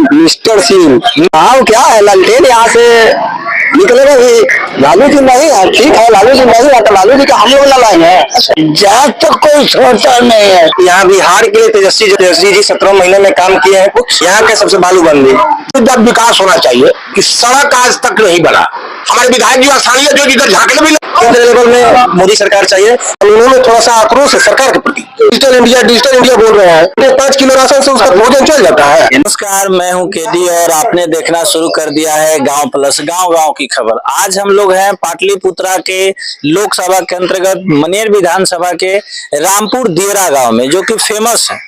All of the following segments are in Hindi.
नाम? मिस्टर सिंह। नाम क्या है? ललटेन यहाँ से निकलेगा भी। लालू जी नहीं है, ठीक है, लालू जी नहीं है तो लालू जी का हम लोग न लाएंगे। जात तो कोई सोचता नहीं है। यहाँ बिहार के लिए तेजस्वी जी 17 महीने में काम किए हैं। यहाँ के सबसे बालूबंदी जब विकास होना चाहिए कि सड़क आज तक नहीं बना। हमारे विधायक जी स्थानीय जो इधर झांकने भी केंद्र लेवल में मोदी सरकार चाहिए। उन्होंने थोड़ा सा आक्रोश है सरकार के प्रति। डिजिटल इंडिया बोल रहे हैं। 5 किलो राशन से उसका भोजन चल जाता है। नमस्कार, मैं हूं केडी और आपने देखना शुरू कर दिया है गांव प्लस। गांव की खबर। आज हम लोग हैं पाटलिपुत्रा के लोकसभा के अंतर्गत मनेर विधानसभा के रामपुर दियरा गांव में, जो कि फेमस है।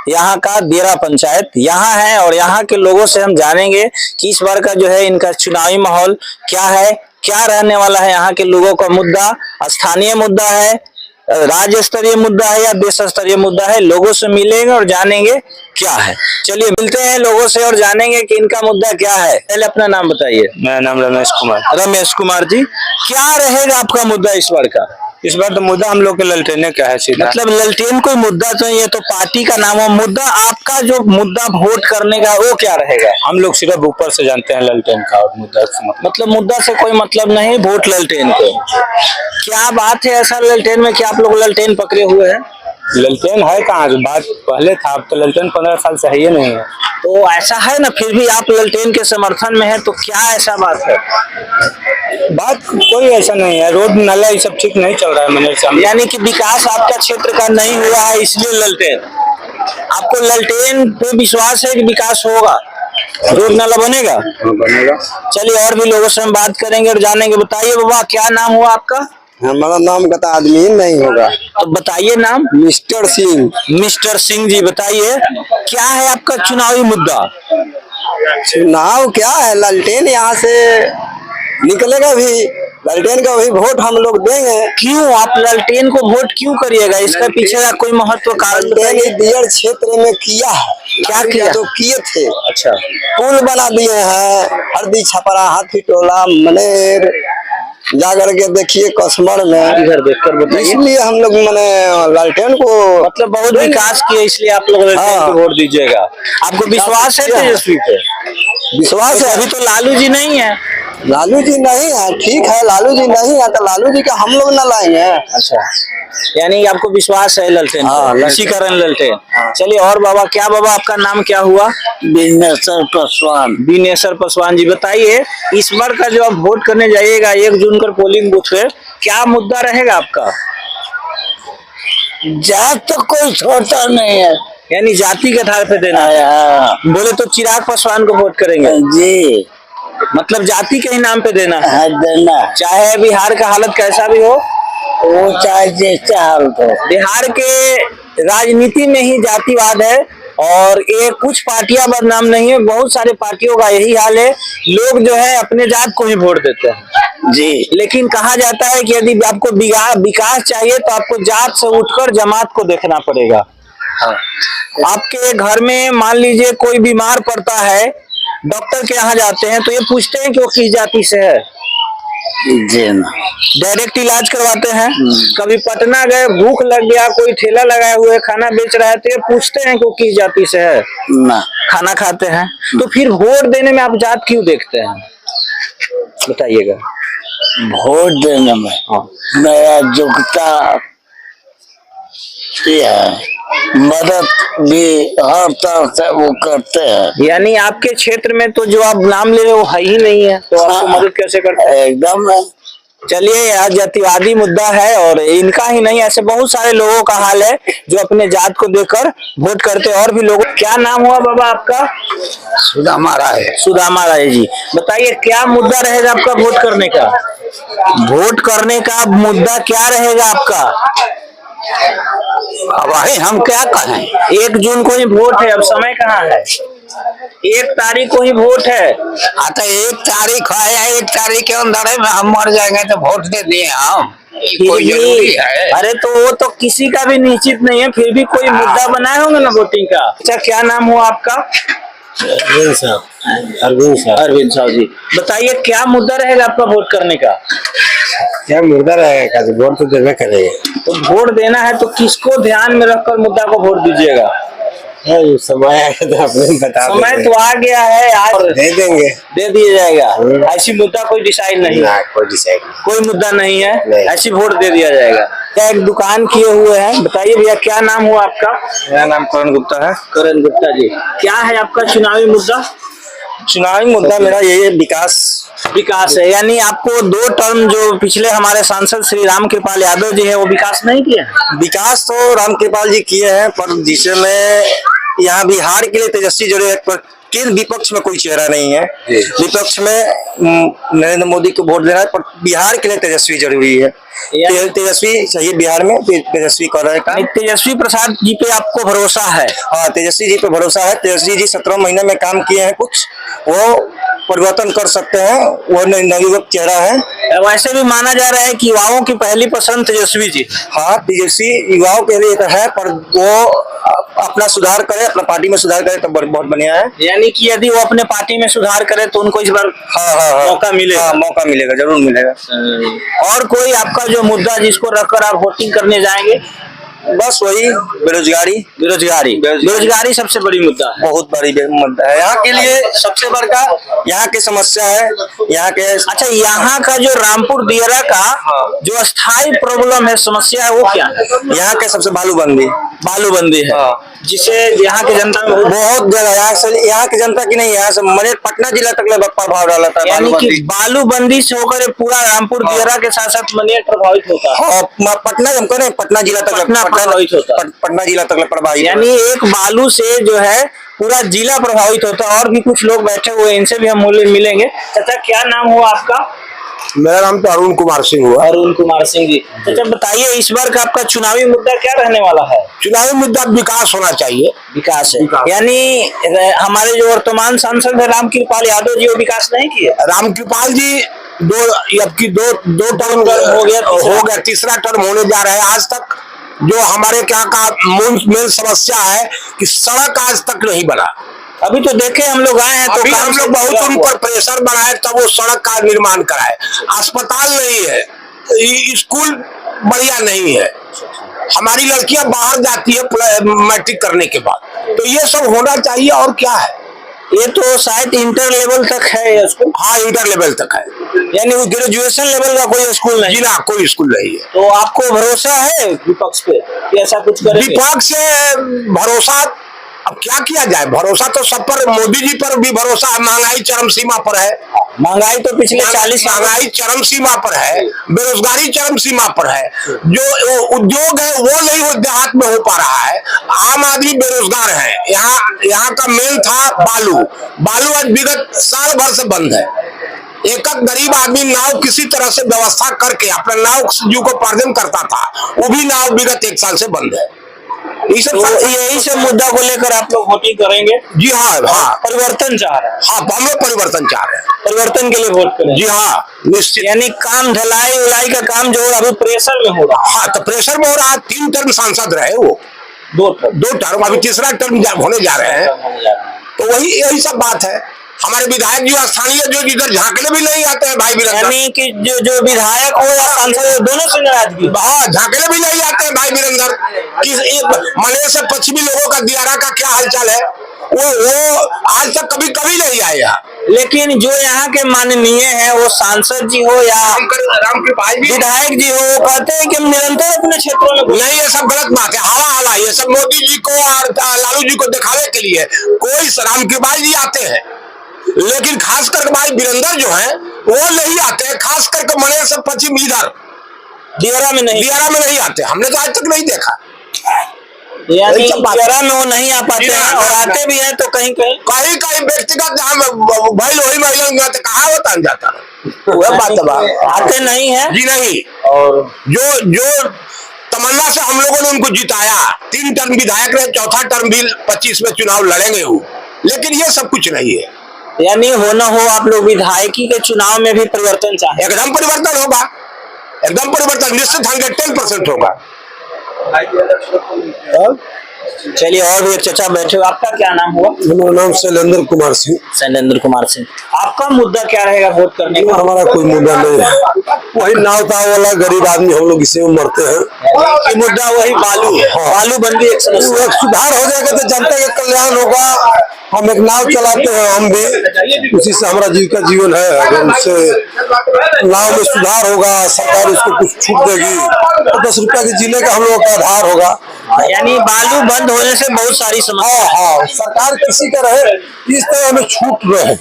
यहाँ का दियरा पंचायत यहाँ है और यहाँ के लोगों से हम जानेंगे कि इस बार का जो है इनका चुनावी माहौल क्या है, क्या रहने वाला है, यहाँ के लोगों का मुद्दा स्थानीय मुद्दा है, राज्य स्तरीय मुद्दा है या देश स्तरीय मुद्दा है। लोगों से मिलेंगे और जानेंगे क्या है। चलिए मिलते हैं लोगों से और जानेंगे कि इनका मुद्दा क्या है। पहले अपना नाम बताइए। मेरा नाम रमेश कुमार। रमेश कुमार जी, क्या रहेगा आपका मुद्दा इस बार का? इस बार तो मुद्दा हम लोग के ललटेने का है सीधा। मतलब ललटेन कोई मुद्दा तो ये तो पार्टी का नाम है। मुद्दा आपका जो मुद्दा वोट करने का वो क्या रहेगा? हम लोग सिर्फ ऊपर से जानते हैं ललटेन का और मुद्दा से मतलब मुद्दा से कोई मतलब नहीं, वोट ललटेन को। क्या बात है ऐसा ललटेन में कि आप लोग ललटेन पकड़े हुए हैं? ललटेन है कहाँ? बात पहले था, अब तो ललटेन 15 साल से है ही नहीं है। तो ऐसा है ना, फिर भी आप ललटेन के समर्थन में है, तो क्या ऐसा बात है? बात कोई ऐसा नहीं है। रोड नाला ये सब ठीक नहीं चल रहा है मनेर से। यानी कि विकास आपका क्षेत्र का नहीं हुआ है, इसलिए ललटेन। आपको ललटेन पे विश्वास है कि विकास होगा, रोड नाला बनेगा? बनेगा। चलिए और भी लोगों से हम बात करेंगे और जानेंगे। बताइए बाबा, क्या नाम हुआ आपका? हमारा नाम का तो आदमी ही नहीं होगा। तो बताइए नाम। मिस्टर सिंह। मिस्टर सिंह जी, बताइए क्या है आपका चुनावी मुद्दा? चुनाव क्या है? ललटेन यहाँ से निकलेगा भी। ललटेन का वही वोट हम लोग देंगे। क्यों आप ललटेन को वोट क्यों करिएगा? इसका पीछे का कोई महत्व कारण बताइए। दियर क्षेत्र में किया है। क्या किया? तो किए थे। अच्छा, पुल बना दिए हैं। हरदी छपरा हाथी टोला मनेर जाकर के देखिए कसमर में। इधर देखकर बताइए। इसलिए हम लोग मैंने ललटेन को मतलब बहुत विकास किया, इसलिए आप लोग ललटेन को वोट दीजिएगा। आपको विश्वास है तेजस्वी पे? विश्वास है। अभी तो लालू जी नहीं है। लालू जी नहीं है, ठीक है, लालू जी नहीं है तो लालू जी का हम लोग न लाएंगे। अच्छा, यानी आपको विश्वास है ललटेन पे, इसी कारण ललटेन। चलिए और बाबा, क्या बाबा आपका नाम क्या हुआ? बिनेश्वर पासवान। बिनेश्वर पासवान जी, बताइए इस बार का जो आप वोट करने जाइएगा 1 जून को पोलिंग बूथ पे, क्या मुद्दा रहेगा आपका? जात तो कोई सोचता नहीं है। यानी जाति के आधार पे देना है। बोले तो चिराग पासवान को वोट करेंगे जी, मतलब जाति के ही नाम पे देना है। है देना। चाहे बिहार का हालत कैसा भी हो, वो चाहे जैसा हाल हो। बिहार के राजनीति में ही जातिवाद है और ये कुछ पार्टियां बदनाम नहीं है, बहुत सारे पार्टियों का यही हाल है। लोग जो है अपने जात को ही वोट देते हैं जी। लेकिन कहा जाता है कि यदि आपको विकास चाहिए तो आपको जात से उठकर जमात को देखना पड़ेगा। हाँ। आपके घर में मान लीजिए कोई बीमार पड़ता है, डॉक्टर के यहाँ जाते हैं तो ये पूछते हैं कि वो किस जाति से है, जी ना, डायरेक्ट इलाज करवाते हैं। कभी पटना गए, भूख लग गया, कोई ठेला लगाए हुए खाना बेच रहा है तो ये पूछते हैं कि वो किस जाति से है ना, खाना खाते हैं। तो फिर वोट देने में आप जात क्यों देखते हैं, बताइएगा? वोट देने में मेरा योग्यता है, मदद भी हर तरह से वो करते हैं। यानी आपके क्षेत्र में तो जो आप नाम ले रहे हो वो है ही नहीं है, तो आपको मदद कैसे करते हैं? एकदम। चलिए, यह जातिवादी मुद्दा है और इनका ही नहीं, ऐसे बहुत सारे लोगों का हाल है जो अपने जात को देखकर वोट करते हैं। और भी लोग। क्या नाम हुआ बाबा आपका? सुदामा राय। सुदामा राय जी, बताइए क्या मुद्दा रहेगा आपका वोट करने का? वोट करने का मुद्दा क्या रहेगा आपका? अब भाई हम क्या कहें? 1 जून को ही वोट है, अब समय कहाँ है? 1 तारीख को ही वोट है। तो 1 तारीख है या 1 तारीख के अंदर में हम मर जाएंगे तो वोट दे दिए हम। कोई जरूरी है? अरे तो वो तो किसी का भी निश्चित नहीं है, फिर भी कोई मुद्दा बनाए होंगे ना वोटिंग का। अच्छा, क्या नाम हुआ आपका? अरविंद साहब। अरविंद साहब जी, बताइए क्या मुद्दा रहेगा आपका वोट करने का? क्या मुद्दा रहेगा? वोट तो देवे करेंगे। तो वोट देना है तो किसको ध्यान में रखकर मुद्दा को वोट दीजिएगा? समय आया तो आपने बता समय तो आ गया है, आज दे देंगे। दे दिया जाएगा। ऐसी मुद्दा कोई डिसाइड नहीं है, ना, कोई डिसाइड नहीं। कोई मुद्दा नहीं है, नहीं। ऐसी वोट दे दिया जाएगा। क्या एक दुकान किए हुए हैं, बताइए भैया क्या नाम हुआ आपका? मेरा नाम करण गुप्ता है। करण गुप्ता जी, क्या है आपका चुनावी मुद्दा? चुनावी मुद्दा मेरा यही है, विकास। विकास है, यानी आपको 2 टर्म जो पिछले हमारे सांसद श्री राम कृपाल यादव जी है वो विकास नहीं किया? विकास तो राम कृपाल जी किए हैं, पर जिसमें यहाँ बिहार के लिए तेजस्वी जरूर है, पर केंद्र विपक्ष में कोई चेहरा नहीं है। विपक्ष में नरेंद्र मोदी को वोट देना है, पर बिहार के लिए तेजस्वी जरूरी है। तेजस्वी चाहिए बिहार में, तेजस्वी कर रहे हैं काम। तेजस्वी प्रसाद जी पे आपको भरोसा है? हाँ, तेजस्वी जी पे भरोसा है। तेजस्वी जी 17 महीने में काम किए हैं, कुछ वो परिवर्तन कर सकते हैं, वो नवयुवक चेहरा है। वैसे भी माना जा रहा है कि युवाओं की पहली पसंद तेजस्वी जी। हाँ, तेजस्वी युवाओं के लिए तो है, पर वो अपना सुधार करे, अपना पार्टी में सुधार करे तो बहुत बढ़िया है। यानी कि यदि वो अपने पार्टी में सुधार करे तो उनको इस बार हाँ, मौका मिलेगा। हाँ, मौका मिलेगा, जरूर मिलेगा। और कोई आपका जो मुद्दा जिसको रखकर आप वोटिंग करने जाएंगे? बस वही बेरोजगारी। बेरोजगारी सबसे बड़ी मुद्दा है। बहुत बड़ी मुद्दा है यहाँ के लिए, सबसे बड़का यहाँ की समस्या है। यहाँ के अच्छा, यहाँ का जो रामपुर दियरा का जो स्थायी प्रॉब्लम है, समस्या है, वो क्या है? यहाँ के सबसे बालूबंदी है, जिसे यहाँ की जनता में बहुत जगह, यहाँ की जनता की नहीं, यहाँ से मने पटना जिला तक प्रभाव डाला था। यानी कि बालूबंदी से होकर पूरा रामपुर दियरा के साथ साथ मनेर प्रभावित होता है। पटना हमको नहीं, पटना जिला तक प्रभावित होता है। पटना जिला तक प्रभावित, यानी एक बालू से जो है पूरा जिला प्रभावित होता है। और भी कुछ लोग बैठे हुए हैं, इनसे भी हम मिलेंगे। चाचा, क्या नाम हुआ आपका? मेरा नाम तो अरुण कुमार सिंह हुआ। अरुण कुमार सिंह जी, चाचा बताइए इस बार का आपका चुनावी मुद्दा क्या रहने वाला है? चुनावी मुद्दा विकास होना चाहिए। विकास है, यानी हमारे जो वर्तमान सांसद है राम कृपाल यादव जी, वो विकास नहीं किए। राम कृपाल जी दो टर्म हो गया, तीसरा टर्म होने जा रहा है। आज तक जो हमारे क्या का मेन समस्या है कि सड़क आज तक नहीं बना। अभी तो देखे हम लोग आए हैं तो हम लोग बहुत उन पर प्रेशर बनाए तब वो सड़क का निर्माण कराए। अस्पताल नहीं है, स्कूल बढ़िया नहीं है, हमारी लड़कियां बाहर जाती है मैट्रिक करने के बाद, तो ये सब होना चाहिए। और क्या है, ये तो शायद इंटर लेवल तक है स्कूल। हाँ, इंटर लेवल तक है, यानी वो ग्रेजुएशन लेवल का कोई स्कूल नहीं? जी ना, कोई स्कूल नहीं है। तो आपको भरोसा है विपक्ष पे कि ऐसा कुछ करेंगे? विपक्ष से भरोसा, अब क्या किया जाए, भरोसा तो सब पर, मोदी जी पर भी भरोसा है। महंगाई चरम सीमा पर है, महंगाई तो पिछले 40 महंगाई चरम सीमा पर है, बेरोजगारी चरम सीमा पर है। जो उद्योग है वो नहीं हो, देहात में हो पा रहा है। आम आदमी बेरोजगार है। यहाँ का मेन था बालू आज विगत साल भर से बंद है। एक गरीब आदमी नाव किसी तरह से व्यवस्था करके अपना नाव जो को पार्जन करता था, वो भी नाव विगत 1 साल से बंद है। यही सब मुद्दा को लेकर आप लोग वोटिंग करेंगे? जी हाँ, परिवर्तन चाह रहे हैं। हाँ, हम लोग परिवर्तन चाह रहे हैं, परिवर्तन के लिए वोट करें। जी हाँ, निश्चित। यानी काम ढलाई उलाई का काम जो अभी प्रेशर में हो रहा है। हाँ, तो प्रेशर में हो रहा है। 3 टर्म सांसद रहे वो, 2 टर्म, अभी तीसरा टर्म होने जा रहे हैं। तो वही यही सब बात है। हमारे विधायक जी स्थानीय जो इधर झांकने भी नहीं आते हैं भाई वीरेंद्र, यानी कि जो विधायक हो या सांसद दोनों से नाराजगी। हाँ, झांकने भी नहीं आते हैं भाई वीरेंद्र कि मने से पश्चिमी लोगों का दियारा का क्या हालचाल है, वो आज तक कभी नहीं आए यहाँ। लेकिन जो यहाँ के माननीय हैं, वो सांसद जी हो या राम कृपाल जी विधायक जी हो, वो कहते हैं कि हम निरंतर अपने क्षेत्रों में नहीं, ये सब गलत बात है। हवा ये सब मोदी जी को और लालू जी को दिखावे के लिए। कोई राम कृपाल जी आते हैं, लेकिन खास करके भाई वीरेंद्र जो है वो नहीं आते हैं। खास करके मनेर से पश्चिम इधर दियारा में नहीं आते। हमने तो आज तक नहीं देखा। यानी दियारा में वो नहीं आ पाते हैं, और आते भी हैं तो कहीं व्यक्तिगत भाई वही महिला कहा होता जाता वह बात आते नहीं है जी नहीं। और जो तमन्ना से हम लोगों ने उनको जिताया, 3 टर्म विधायक रहे, चौथा टर्म भी 25 में चुनाव लड़ेंगे वो, लेकिन ये सब कुछ नहीं है। यानी हो न हो आप लोग विधायकी के चुनाव में भी परिवर्तन चाहे? एकदम परिवर्तन होगा, एकदम परिवर्तन निश्चित 110% होगा। चलिए और भी एक चचा बैठे हो, आपका क्या नाम हुआ? मेरा नाम शैलेंद्र कुमार सिंह। शैलेंद्र कुमार सिंह। आपका मुद्दा क्या रहेगा वोट करने का? हमारा कोई मुद्दा नहीं है, वही नाव ताव वाला गरीब आदमी हम लोग इसी में मरते हैं। कि मुद्दा वही बालू है। बालू बंदी एक समस्या। एक सुधार हो जाएगा तो जनता का कल्याण होगा। हम एक नाव चलाते हैं, हम भी उसी से हमारा जीविका जीवन है। अगर उससे नाव में सुधार होगा, सरकार उसको कुछ छूट देगी तो 10 रुपया के जीने का हम लोग का आधार होगा। यानी बालू बंद होने से बहुत सारी समस्या। हाँ, सरकार किसी का रहे इस तरह हमें छूट रहे।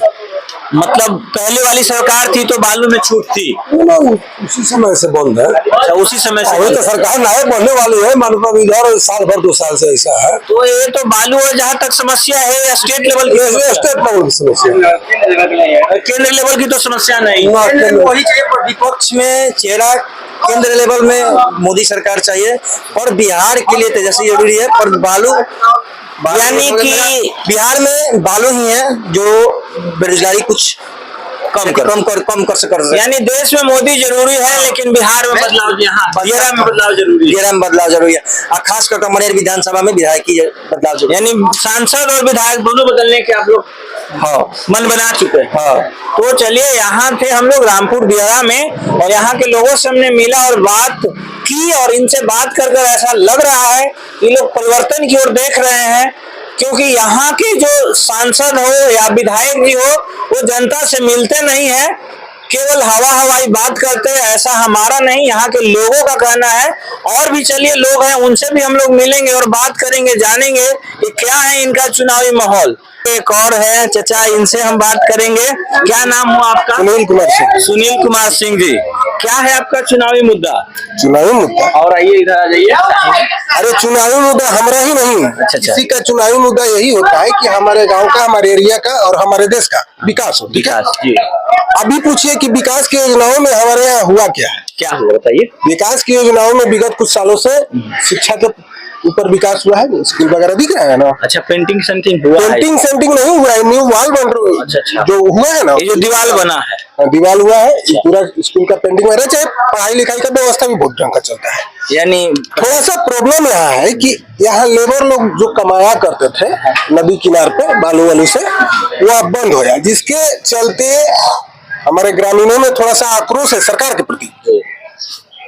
मतलब पहले वाली सरकार थी तो बालू में छूट थी, उसी समय से बंद है। अच्छा उसी समय से। अभी तो सरकार नए बनने वाली है, मतलब इधर साल भर 2 साल से ऐसा है। तो ये तो बालू और जहाँ तक समस्या है स्टेट लेवल की, स्टेट लेवल की समस्या, केंद्र लेवल की तो समस्या नहीं। वही चाहिए, पर विपक्ष में चेहरा केंद्र लेवल में मोदी सरकार चाहिए और बिहार के लिए तेजस्वी जरूरी है। पर बालू यानी कि बिहार में बालू ही है जो बेरोजगारी कुछ कम कर सके। यानी देश में मोदी जरूरी है लेकिन बिहार में बदलाव, यहाँ बिहार में बदलाव जरूरी है। बिहार में बदलाव जरूरी है और खास कर मनेर विधानसभा में विधायक की बदलाव जरूरी है। यानी सांसद और विधायक दोनों बदलने के आप लोग हाँ मन बना चुके हैं। हाँ। तो चलिए यहाँ थे हम लोग रामपुर दियारा में और यहाँ के लोगों से हमने मिला और बात की और इनसे बात कर ऐसा लग रहा है ये लोग परिवर्तन की ओर देख रहे हैं, क्योंकि यहाँ के जो सांसद हो या विधायक भी हो वो जनता से मिलते नहीं है, केवल हवाई बात करते हैं। ऐसा हमारा नहीं, यहाँ के लोगों का कहना है। और भी चलिए लोग हैं उनसे भी हम लोग मिलेंगे और बात करेंगे, जानेंगे कि क्या है इनका चुनावी माहौल। एक और है चचा, इनसे हम बात करेंगे। क्या नाम हुआ आपका? सुनील कुमार सिंह। सुनील कुमार सिंह जी, क्या है आपका चुनावी मुद्दा? चुनावी मुद्दा? और आइए इधर आ जाइए। अरे चुनावी मुद्दा हमारा ही नहीं, अच्छा। किसी का चुनावी मुद्दा यही होता है कि हमारे गांव का, हमारे एरिया का और हमारे देश का विकास हो। विकास जी। अभी पूछिए कि विकास की योजनाओं में हमारे यहाँ हुआ क्या है? क्या हुआ बताइए। विकास की योजनाओं में विगत कुछ सालों से शिक्षा के ऊपर विकास हुआ है, स्कूल वगैरह दिख रहा है ना। अच्छा पेंटिंग सेंटिंग हुआ है? पेंटिंग सेंटिंग नहीं हुआ है, न्यू वॉल बन रहा है। अच्छा। जो हुआ है ना, ये जो दीवार बना है, दीवार हुआ है, ये पूरा स्कूल का पेंटिंग वगैरह, चाहे पढ़ाई लिखाई का व्यवस्था भी बहुत ढंग का चलता है। यानी थोड़ा सा प्रॉब्लम यहाँ है कि यहाँ लेबर लोग जो कमाया करते थे नदी किनार पे बालू वालू से, वो अब बंद हो गया, जिसके चलते हमारे ग्रामीणों में थोड़ा सा आक्रोश है सरकार के प्रति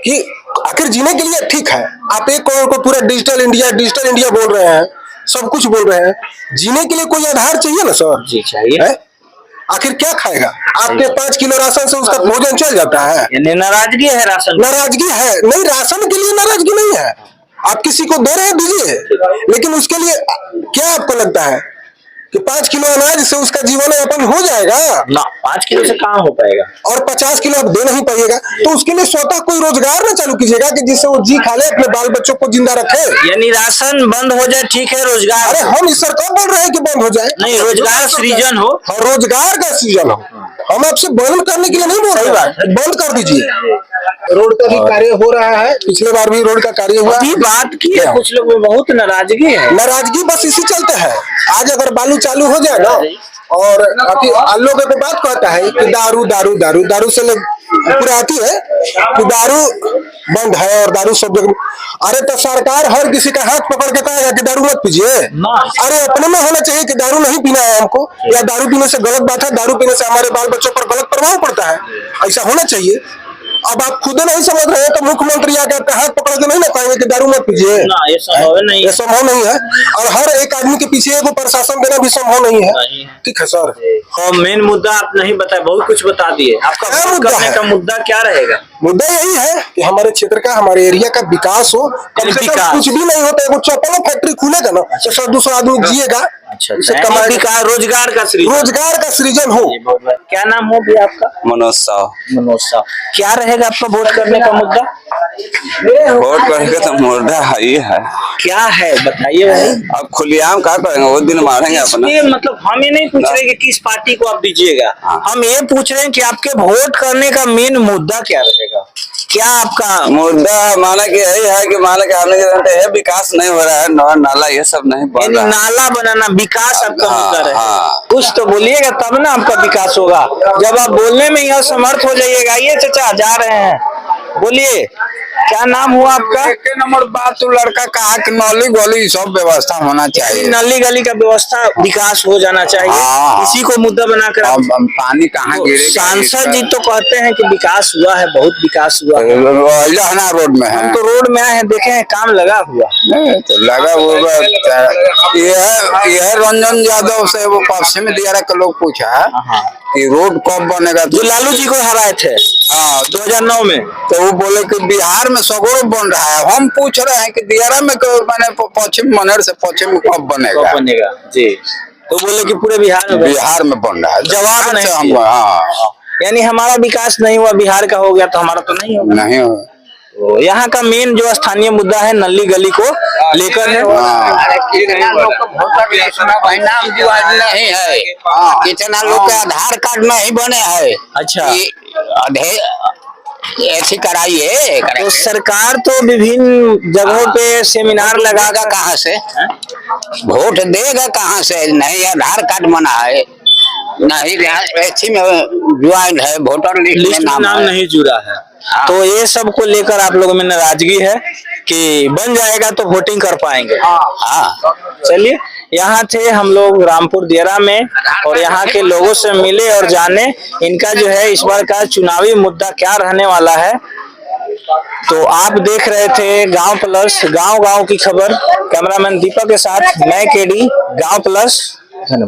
कि आखिर जीने के लिए ठीक है, आप एक करोड़ को पूरा डिजिटल इंडिया बोल रहे हैं, सब कुछ बोल रहे हैं, जीने के लिए कोई आधार चाहिए ना सर जी चाहिए। आखिर क्या खाएगा? आपके 5 किलो राशन से उसका भोजन चल जाता है। यानी नाराजगी है राशन? नाराजगी है नहीं, राशन के लिए नाराजगी नहीं है। आप किसी को दे रहे हैं दीजिए, लेकिन उसके लिए क्या आपको लगता है कि 5 किलो अनाज से उसका जीवन यापन हो जाएगा? ना, 5 किलो से कहाँ हो पाएगा। और 50 किलो आप दे नहीं पाइएगा, तो उसके लिए स्वतः कोई रोजगार ना चालू कीजिएगा कि जिससे वो जी खा ले, अपने बाल बच्चों को जिंदा रखे। यानी राशन बंद हो जाए ठीक है, रोजगार? अरे हम इस सरकार बोल रहे हैं कि बंद हो जाए। नहीं, रोजगार सृजन हो। हाँ, रोजगार का सृजन हो। हम आपसे बंद करने के लिए नहीं बोल रहे हैं, बंद कर दीजिए। रोड का भी कार्य हो रहा है, पिछले बार भी रोड का कार्य हुआ। अभी बात की है, कुछ लोग में बहुत नाराजगी है। नाराजगी बस इसी चलते है। आज अगर बालू चालू हो जाए ना, और लोग पे बात कहता है कि दारू से लोग पूरा आती है कि दारू बंद है और दारू सब जगह। अरे तो सरकार हर किसी का हाथ पकड़ के कहेगा कि दारू मत पीजिए? अरे अपने में होना चाहिए कि दारू नहीं पीना है हमको, या दारू पीने से गलत बात है, दारू पीने से हमारे बाल बच्चों पर गलत प्रभाव पड़ता है, ऐसा होना चाहिए। अब आप खुद नहीं समझ रहे हैं तो मुख्यमंत्री आके हाथ पकड़ के नहीं ना कहेंगे कि दारू मत पीजिए? ये संभव नहीं है। और हर एक आदमी के पीछे एगो प्रशासन देना भी संभव नहीं है। ठीक है सर। और मेन मुद्दा आप नहीं बताए, बहुत कुछ बता दिए। आपका मुद्दा करने का मुद्दा क्या रहेगा? मुद्दा यही है कि हमारे क्षेत्र का, हमारे एरिया का विकास हो। कम से कम कुछ भी नहीं होता है, वो चप्पल फैक्ट्री खुलेगा ना तो 100-200 आदमी जिएगा। अच्छा, रोजगार का सृजन हो। क्या नाम हो भी आपका? मनोज साहु। मनोज साहु, क्या रहेगा आपका वोट करने का मुद्दा? वोट करने का तो मुद्दा ही है। क्या है बताइए भाई। अब खुलेआम क्या करेंगे, वो दिन मारेंगे अपना। मतलब हम ये नहीं पूछ रहे कि किस पार्टी को आप दीजिएगा, हम ये पूछ रहे हैं कि आपके वोट करने का मेन मुद्दा क्या रहेगा? क्या आपका मुद्दा माना कि यही है कि माना कि हमने जानते हैं विकास नहीं हो रहा है, नाला ये सब नहीं बन रहा है। नाला बनाना विकास आपका मुद्दा है। हाँ। कुछ तो बोलिएगा तब ना आपका विकास होगा। जब आप बोलने में ही असमर्थ हो जाइएगा। ये चचा जा रहे हैं, बोलिए क्या नाम हुआ आपका? एक नंबर बात तो लड़का कहा कि नली गली सब व्यवस्था होना चाहिए। नली गली का व्यवस्था विकास हो जाना चाहिए, हाँ। इसी को मुद्दा बनाकर अब पानी कहाँ तो गिरेगा? सांसद जी तो कहते हैं कि विकास हुआ है, बहुत विकास हुआ है। लहना रोड में है। हम तो रोड में आए हैं, देखे हैं काम लगा हुआ। नहीं तो लगा हुआ यह रंजन यादव से वो पश्चिम दियारा के लोग पूछा कि रोड कब बनेगा, जो लालू जी को हराए थे हाँ 2009 में। तो वो बोले कि बिहार में सगोड़ बन रहा है। हम पूछ रहे हैं कि दियारा में मैंने पश्चिम मनेर से पश्चिम कब बनेगा? कब बनेगा जी? तो बोले कि पूरे बिहार में बिहार में बन रहा है। जवाब नहीं हम दिया। हाँ यानी हमारा विकास नहीं हुआ, बिहार का हो गया तो हमारा तो नहीं होगा। नहीं हो। तो यहाँ का मेन जो स्थानीय मुद्दा है नली गली को लेकर है। कितना लोग का वोटर लिस्ट में भाई नाम जुआज नहीं है, कितना लोग के आधार कार्ड नहीं बने हैं। अच्छा। ऐसी कराइए। तो सरकार तो विभिन्न जगहों पे सेमिनार लगागा कहाँ से, वोट देगा कहाँ से? नहीं आधार कार्ड बना है, नहीं ऐसी में ज्वाइन है, वोटर लिस्ट में नाम नहीं जुड़ा है। तो ये सब को लेकर आप लोगों में नाराजगी है कि बन जाएगा तो वोटिंग कर पाएंगे। हाँ चलिए, यहाँ थे हम लोग रामपुर दियारा में और यहाँ के लोगों से मिले और जाने इनका जो है इस बार का चुनावी मुद्दा क्या रहने वाला है। तो आप देख रहे थे गांव प्लस, गांव गांव की खबर। कैमरामैन दीपक के साथ मैं केडी, गांव प्लस।